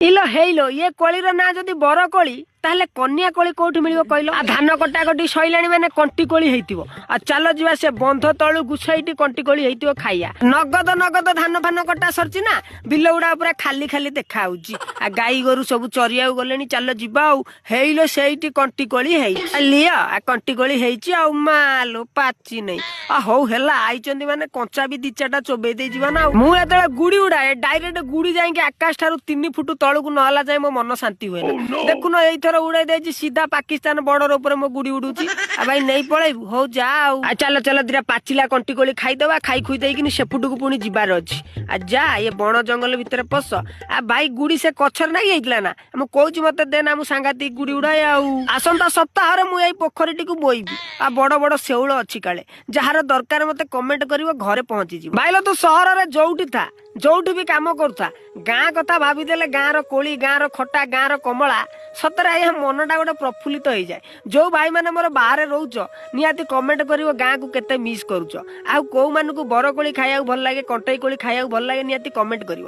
इलो हेलो ये कोळीर ना जदि बर कोळी ताहले कन्या कोळी कोठी मिलिबो कहलो आ धान कटाकटी सइलाणी माने कंटी कोळी हेइतिबो आ चलो जिवा से बंध तळु गुछाइटी कंटी कोळी हेइतिबो खाइया नगद नगद धान फान कटा सरची ना बिल उडा पूरा खाली खाली देखा होउची आ गाई गोरु सब चरिया गलेनी चलो जिबा आ हेइलो सेइटी कंटी कोळी हेइ आ लिया आ कंटी कोळी हेइची आ मालो पाची नै आ हौ हेला आइचंदी माने कंचा भी दी चारटा चोबे दे जीवा ना मु एतळे गुडी उडाए डायरेक्ट गुडी जाई के आकाश थारु 3 फुट तळकु नहला जाय मो मन शांति हुए ना देखुन एइथर उड़ाई दे सीधा पाकिस्तान बॉर्डर ऊपर मो गुड़ी उड़ूची आ भाई नहीं पळेबु हो जाओ आ चलो चलो दिरा पाचिला कंटी कोली खाई दबा खाई खुई देइकिनी सेपुटुकु पुनी जिबार अछि आ जा ये बण जंगल भितर पस आ भाई गुड़ी से कछर नाही आइतला ना हम कहूची मते देना मु सांगाती गुड़ी उड़ाय आ आसंता सप्ताह रे मु एई पोखरीटी को बोइबी आ बड़ बड़ सेउळ अछि काले जहार दरकार मते कमेंट करिवो घरे पहुंची जी भाईलो तू शहर रे जोउठी था जोउठी भी काम करता गाँ कथा भाभी देले गाँ रो कोली गाँ रो खटा गाँ रो कमला सतरा ये मनटा गोटे प्रफुल्लित हो जाए जो भाई माने मोर बाहर रोच निहाती कमेंट करिवो गाँ को केते मिस करूछ आ को मानकु बर कोली खाइया भल लागे कंटई कोली खाइया भल लागे निहाती कमेंट करिवो।